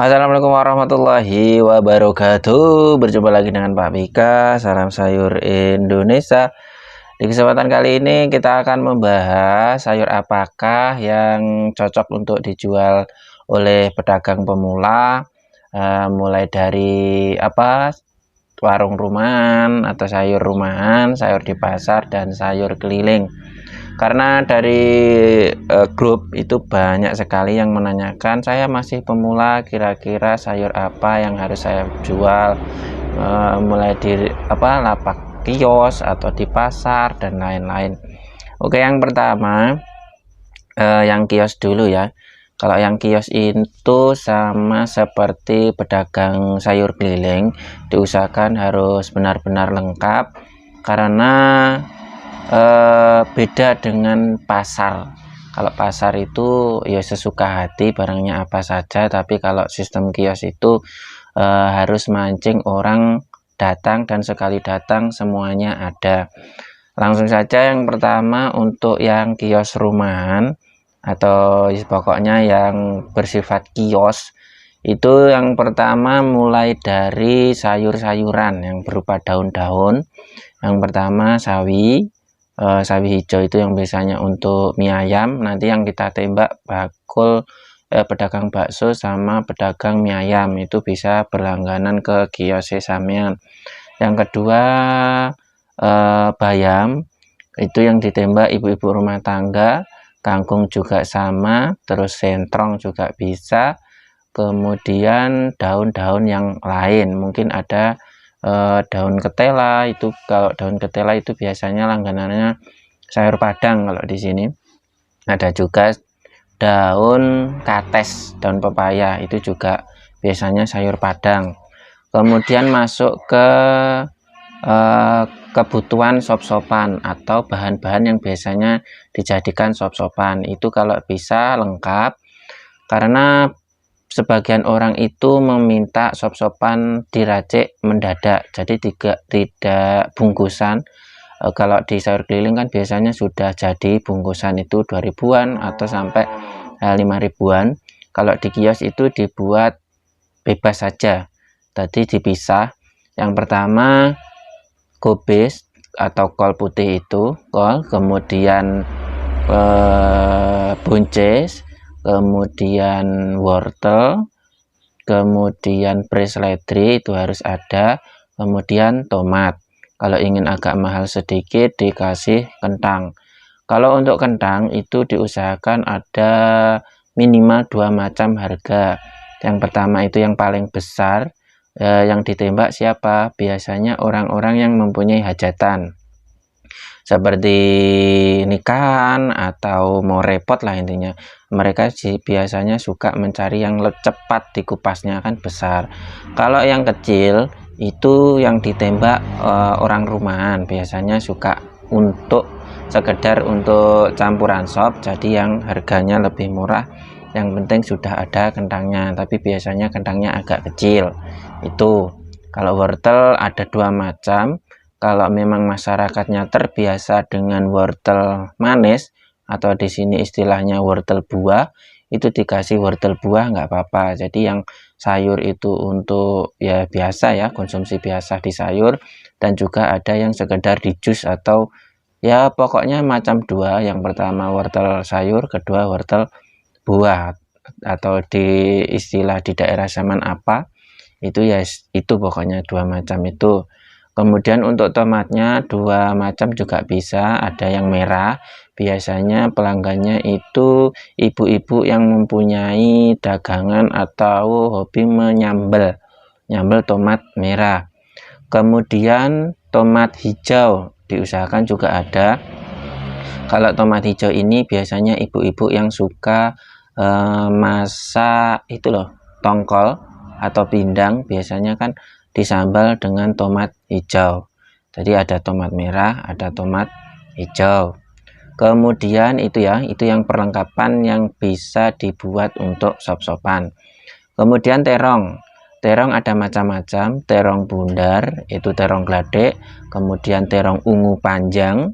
Assalamualaikum warahmatullahi wabarakatuh. Berjumpa lagi dengan Pak Bika, salam sayur Indonesia. Di kesempatan kali ini kita akan membahas sayur apakah yang cocok untuk dijual oleh pedagang pemula, mulai dari warung rumahan atau sayur rumahan, sayur di pasar, dan sayur keliling. Karena dari grup itu banyak sekali yang menanyakan, saya masih pemula, kira-kira sayur apa yang harus saya jual, mulai di lapak kios atau di pasar dan lain-lain. Oke, yang pertama yang kios dulu ya. Kalau yang kios itu sama seperti pedagang sayur keliling, diusahakan harus benar-benar lengkap karena beda dengan pasar. Kalau pasar itu ya sesuka hati, barangnya apa saja, tapi kalau sistem kios itu harus mancing orang datang, dan sekali datang semuanya ada. Langsung saja yang pertama untuk yang kios rumahan atau pokoknya yang bersifat kios, itu yang pertama mulai dari sayur-sayuran yang berupa daun-daun. Yang pertama sawi hijau, itu yang biasanya untuk mie ayam. Nanti yang kita tembak bakul pedagang bakso sama pedagang mie ayam, itu bisa berlangganan ke kios sampean. Yang kedua bayam, itu yang ditembak ibu-ibu rumah tangga. Kangkung juga sama, terus sentrong juga bisa. Kemudian daun-daun yang lain, mungkin ada daun ketela. Itu kalau daun ketela itu biasanya langganannya sayur padang. Kalau di sini ada juga daun kates, daun pepaya, itu juga biasanya sayur padang. Kemudian masuk ke kebutuhan sop-sopan atau bahan-bahan yang biasanya dijadikan sop-sopan, itu kalau bisa lengkap, karena sebagian orang itu meminta sop-sopan diracik mendadak, jadi tidak bungkusan. Kalau di sayur keliling kan biasanya sudah jadi bungkusan, itu 2000-an atau sampai 5000-an. Kalau di kios itu dibuat bebas saja, tadi dipisah. Yang pertama gobes atau kol putih, itu kol, kemudian buncis, kemudian wortel, kemudian beras seledri, itu harus ada, kemudian tomat. Kalau ingin agak mahal sedikit dikasih kentang. Kalau untuk kentang itu diusahakan ada minimal 2 macam harga. Yang pertama itu yang paling besar, yang ditembak siapa? Biasanya orang-orang yang mempunyai hajatan, seperti nikahan atau mau repot lah, intinya mereka biasanya suka mencari yang cepat dikupasnya, kan besar. Kalau yang kecil itu yang ditembak orang rumahan, biasanya suka untuk sekedar untuk campuran sop, jadi yang harganya lebih murah, yang penting sudah ada kentangnya, tapi biasanya kentangnya agak kecil. Itu kalau wortel ada 2 macam. Kalau memang masyarakatnya terbiasa dengan wortel manis, atau di sini istilahnya wortel buah, itu dikasih wortel buah nggak apa-apa. Jadi yang sayur itu untuk ya biasa ya, konsumsi biasa di sayur, dan juga ada yang sekedar di jus atau ya pokoknya macam 2. Yang pertama wortel sayur, kedua wortel buah, atau di istilah di daerah zaman apa itu ya, itu pokoknya 2 macam itu. Kemudian untuk tomatnya 2 macam juga bisa, ada yang merah, biasanya pelanggannya itu ibu-ibu yang mempunyai dagangan atau hobi menyambel tomat merah. Kemudian tomat hijau diusahakan juga ada. Kalau tomat hijau ini biasanya ibu-ibu yang suka masak itu loh, tongkol atau pindang, biasanya kan disambal dengan tomat hijau. Jadi ada tomat merah, ada tomat hijau. Kemudian itu yang perlengkapan yang bisa dibuat untuk sop-sopan. Kemudian terong ada macam-macam, terong bundar, itu terong gladek, kemudian terong ungu panjang,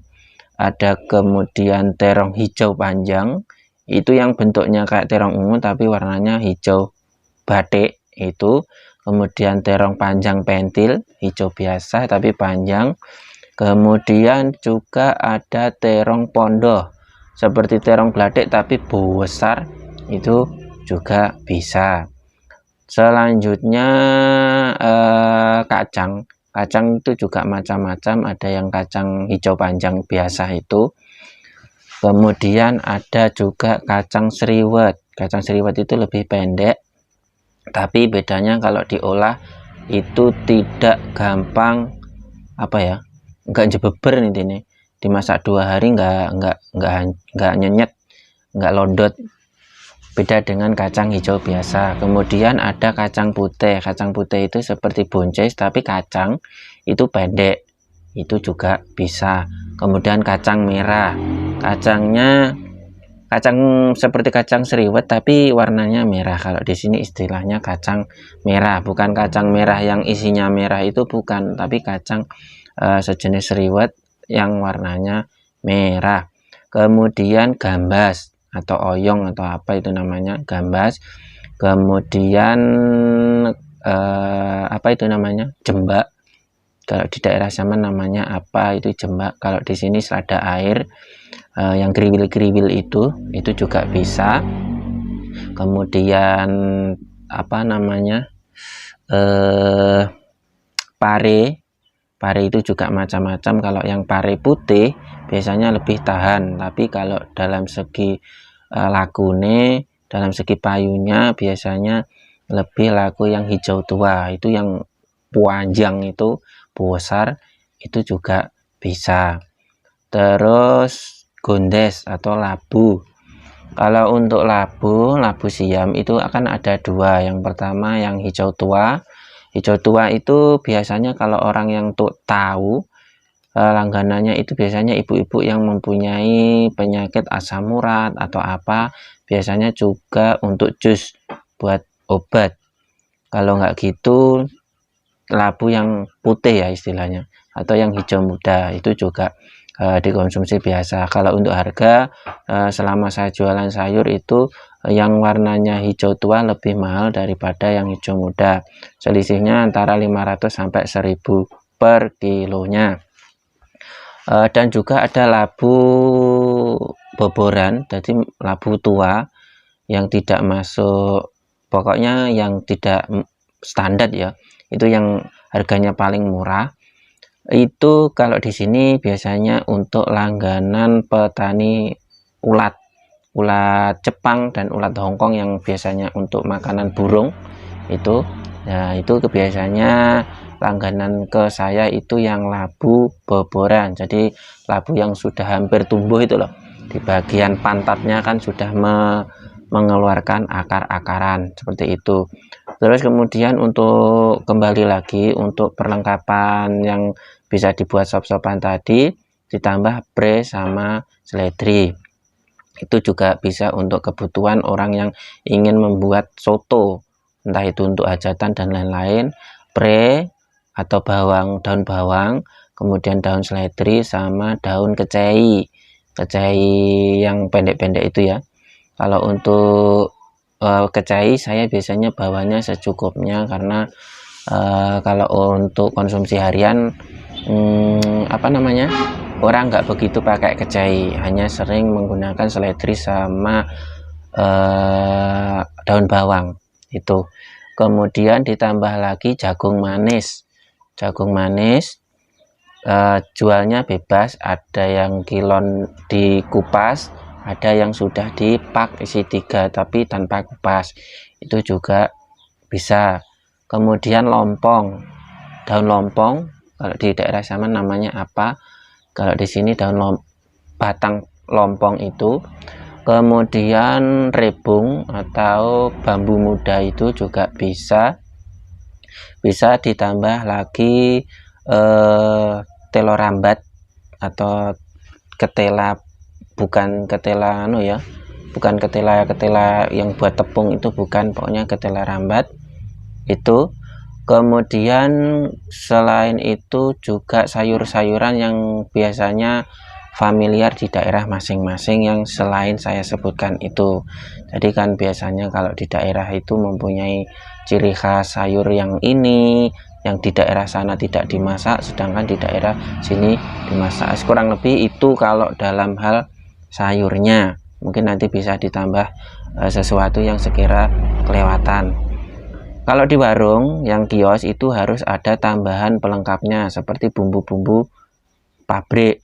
ada kemudian terong hijau panjang, itu yang bentuknya kayak terong ungu tapi warnanya hijau batik, itu, kemudian terong panjang pentil hijau biasa tapi panjang, kemudian juga ada terong pondoh seperti terong bladek tapi besar, itu juga bisa. Selanjutnya kacang itu juga macam-macam, ada yang kacang hijau panjang biasa itu, kemudian ada juga kacang seriwet. Kacang seriwet itu lebih pendek, tapi bedanya kalau diolah itu tidak gampang nggak jebeber ini, dimasak 2 hari nggak nyenyet, nggak londot, beda dengan kacang hijau biasa. Kemudian ada kacang putih. Kacang putih itu seperti buncis tapi kacang itu pendek, itu juga bisa. Kemudian kacang merah, kacang seperti kacang seriwet tapi warnanya merah. Kalau di sini istilahnya kacang merah, bukan kacang merah yang isinya merah, itu bukan, tapi kacang sejenis seriwet yang warnanya merah. Kemudian gambas atau oyong atau apa itu namanya, gambas. Kemudian jembak. Kalau di daerah sana namanya apa itu jembak, kalau di sini selada air yang kriwil-kriwil itu juga bisa. Kemudian pare itu juga macam-macam. Kalau yang pare putih biasanya lebih tahan, tapi kalau dalam segi lakune, dalam segi payunya biasanya lebih laku yang hijau tua, itu yang panjang itu besar, itu juga bisa. Terus gondes atau labu. Kalau untuk labu siam itu akan ada 2. Yang pertama yang hijau tua. Hijau tua itu biasanya kalau orang yang tahu langganannya itu biasanya ibu-ibu yang mempunyai penyakit asam urat atau apa, biasanya juga untuk jus buat obat. Kalau nggak gitu labu yang putih ya istilahnya, atau yang hijau muda, itu juga dikonsumsi biasa. Kalau untuk harga selama saya jualan sayur itu yang warnanya hijau tua lebih mahal daripada yang hijau muda, selisihnya antara 500 sampai 1000 per kilonya. Dan juga ada labu boboran, jadi labu tua yang tidak masuk, pokoknya yang tidak standar ya, itu yang harganya paling murah. Itu kalau di sini biasanya untuk langganan petani ulat Jepang dan ulat Hongkong yang biasanya untuk makanan burung itu. Nah, itu kebiasaannya langganan ke saya itu yang labu boboran, jadi labu yang sudah hampir tumbuh itu loh, di bagian pantatnya kan sudah mengeluarkan akar-akaran seperti itu. Terus kemudian untuk kembali lagi untuk perlengkapan yang bisa dibuat sop-sopan tadi, ditambah pre sama seledri, itu juga bisa untuk kebutuhan orang yang ingin membuat soto, entah itu untuk hajatan dan lain-lain. Pre atau daun bawang, kemudian daun seledri sama daun kecei yang pendek-pendek itu ya. Kalau untuk kecai saya biasanya bawanya secukupnya, karena kalau untuk konsumsi harian orang nggak begitu pakai kecai, hanya sering menggunakan seledri sama daun bawang itu. Kemudian ditambah lagi jagung manis. Jualnya bebas, ada yang kilon dikupas, ada yang sudah dipak isi 3 tapi tanpa kupas, itu juga bisa. Kemudian daun lompong, kalau di daerah sana namanya apa, kalau di sini batang lompong itu. Kemudian rebung atau bambu muda itu juga bisa ditambah lagi telo rambat atau ketela, bukan ketela yang buat tepung itu, bukan, pokoknya ketela rambat itu. Kemudian selain itu juga sayur-sayuran yang biasanya familiar di daerah masing-masing yang selain saya sebutkan itu. Jadi kan biasanya kalau di daerah itu mempunyai ciri khas sayur yang ini, yang di daerah sana tidak dimasak sedangkan di daerah sini dimasak. Kurang lebih itu kalau dalam hal sayurnya. Mungkin nanti bisa ditambah sesuatu yang sekira kelewatan. Kalau di warung yang kios itu harus ada tambahan pelengkapnya seperti bumbu-bumbu pabrik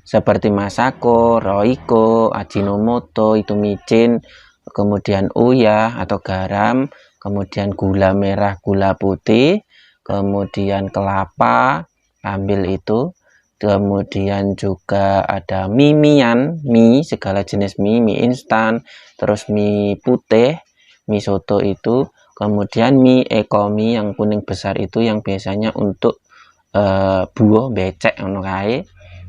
seperti Masako, Royco, Ajinomoto, itu micin, kemudian uyah atau garam, kemudian gula merah, gula putih, kemudian kelapa, ambil itu, kemudian juga ada mie, segala jenis mie instan, terus mie putih, mie soto itu, kemudian mie ekomi yang kuning besar itu yang biasanya untuk buah becek ono kae.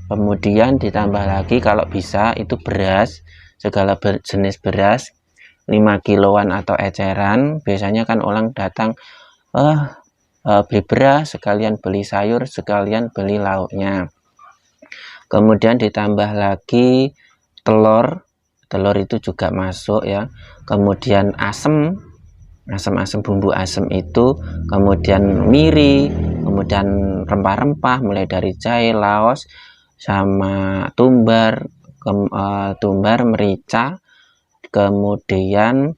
Kemudian ditambah lagi kalau bisa itu beras, segala jenis beras 5 kiloan atau eceran. Biasanya kan orang datang beli beras sekalian beli sayur sekalian beli lauknya. Kemudian ditambah lagi telur itu juga masuk ya. Kemudian asam bumbu asam itu, kemudian miri, kemudian rempah-rempah mulai dari jahe, laos sama tumbar, merica, kemudian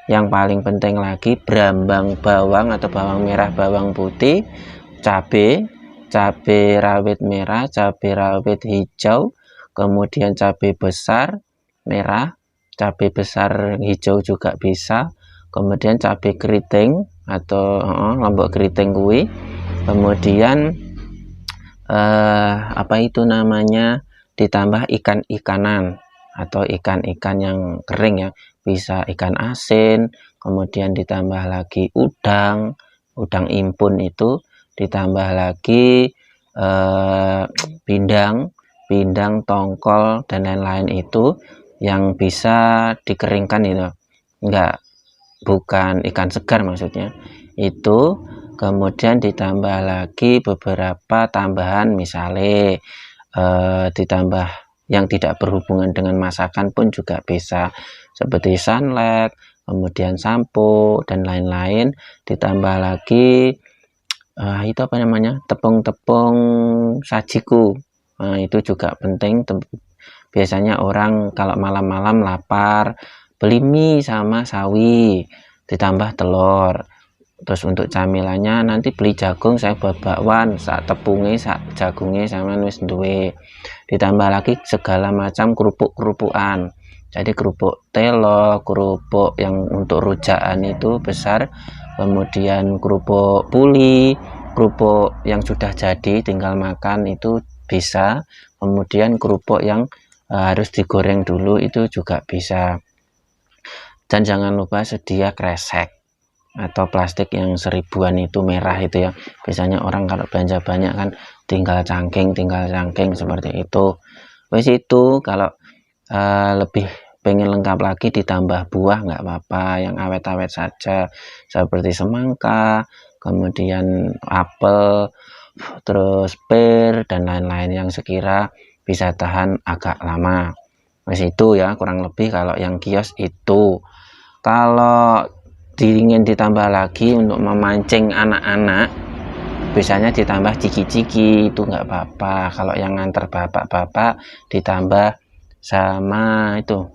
yang paling penting lagi brambang bawang atau bawang merah, bawang putih, cabai rawit merah, cabai rawit hijau, kemudian cabai besar merah, cabai besar hijau juga bisa, kemudian cabai keriting atau lombok keriting kuwi, kemudian apa itu namanya, ditambah ikan-ikanan atau ikan-ikan yang kering ya, bisa ikan asin, kemudian ditambah lagi udang impun itu, ditambah lagi pindang, tongkol dan lain-lain itu yang bisa dikeringkan itu, bukan ikan segar maksudnya itu. Kemudian ditambah lagi beberapa tambahan, misalnya ditambah yang tidak berhubungan dengan masakan pun juga bisa, seperti sunlight, kemudian sampo dan lain-lain. Ditambah lagi itu apa namanya, tepung sajiku, itu juga penting. Biasanya orang kalau malam-malam lapar beli mie sama sawi ditambah telur. Terus untuk camilannya nanti beli jagung, saya buat bakwan, sak tepungnya sak jagungnya sama wis duwe. Ditambah lagi segala macam kerupuk-kerupukan, jadi kerupuk telo, kerupuk yang untuk rujakan itu besar, kemudian kerupuk puli, kerupuk yang sudah jadi tinggal makan itu bisa, kemudian kerupuk yang harus digoreng dulu itu juga bisa. Dan jangan lupa sedia kresek atau plastik yang 1000-an itu merah itu ya. Biasanya orang kalau belanja banyak kan tinggal cangking seperti itu. Wes itu kalau lebih pengen lengkap lagi ditambah buah nggak apa-apa, yang awet-awet saja seperti semangka, kemudian apel, terus pir dan lain-lain yang sekira bisa tahan agak lama. Wes itu ya kurang lebih kalau yang kios itu. Kalau ingin ditambah lagi untuk memancing anak-anak, biasanya ditambah ciki-ciki, itu nggak apa-apa. Kalau yang nganter bapak-bapak ditambah sama itu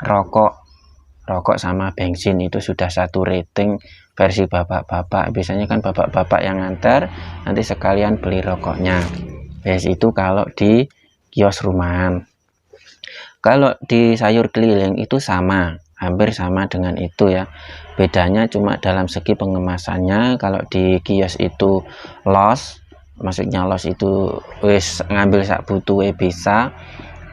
rokok sama bensin, itu sudah satu rating versi bapak-bapak. Biasanya kan bapak-bapak yang nganter, nanti sekalian beli rokoknya. Bias itu kalau di kios rumahan. Kalau di sayur keliling itu sama, hampir sama dengan itu ya. Bedanya cuma dalam segi pengemasannya. Kalau di kios itu los, maksudnya los itu wis ngambil sak butuhe bisa,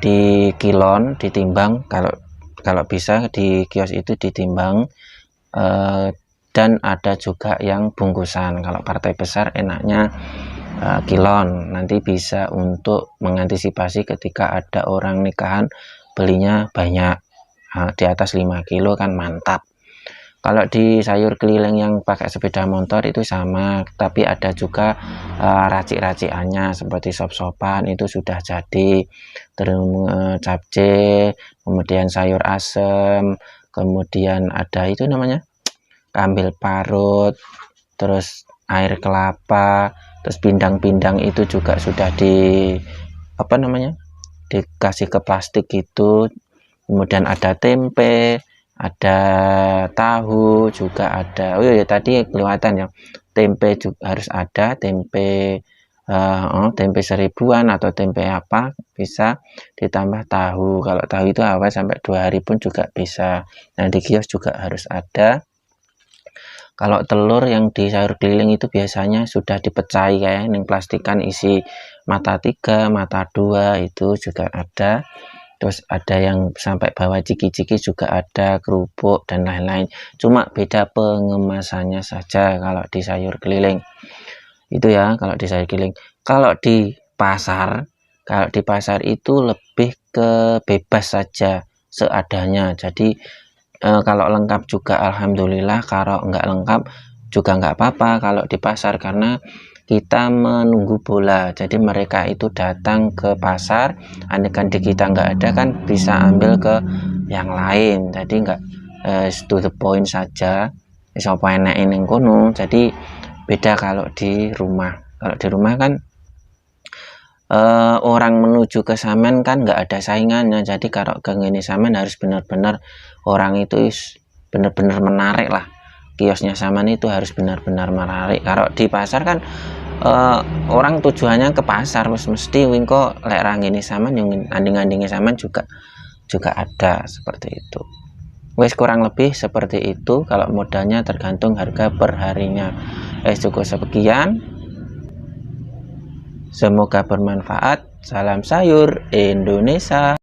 di kilon ditimbang, kalau bisa di kios itu ditimbang, dan ada juga yang bungkusan. Kalau partai besar enaknya kilon, nanti bisa untuk mengantisipasi ketika ada orang nikahan belinya banyak, di atas 5 kilo kan mantap. Kalau di sayur keliling yang pakai sepeda motor itu sama, tapi ada juga racik-racikannya seperti sop-sopan itu sudah jadi, terus capce, kemudian sayur asem, kemudian ada itu namanya ambil parut, terus air kelapa, terus pindang-pindang itu juga sudah dikasih ke plastik gitu. Kemudian ada tempe, ada tahu, juga ada, oh ya tadi kelewatan ya, tempe juga harus ada, tempe seribuan atau tempe apa, bisa ditambah tahu. Kalau tahu itu awal sampai 2 hari pun juga bisa. Nah, di kios juga harus ada. Kalau telur yang di sayur keliling itu biasanya sudah dipecahi kayak yang plastikan isi mata 3, mata 2 itu juga ada. Terus ada yang sampai bawa ciki-ciki juga ada, kerupuk dan lain-lain. Cuma beda pengemasannya saja kalau di sayur keliling. Itu ya kalau di sayur keliling. Kalau di pasar itu lebih ke bebas saja seadanya. Jadi kalau lengkap juga alhamdulillah, kalau nggak lengkap juga nggak apa-apa kalau di pasar, karena kita menunggu bola. Jadi mereka itu datang ke pasar, andaikan di kita nggak ada kan bisa ambil ke yang lain. Jadi nggak to the point saja, siapa enak ini kono. Jadi beda kalau di rumah. Kalau di rumah kan orang menuju ke Saman kan nggak ada saingannya. Jadi kalau ke ini Saman harus benar-benar orang itu benar-benar menarik lah. Kiosnya Saman itu harus benar-benar menarik. Kalau di pasar kan orang tujuannya ke pasar, mesti wingko lek rang ini Saman yang anding-andingnya Saman juga ada seperti itu. Wes kurang lebih seperti itu. Kalau modalnya tergantung harga per harinya. Cukup sekian. Semoga bermanfaat. Salam sayur Indonesia.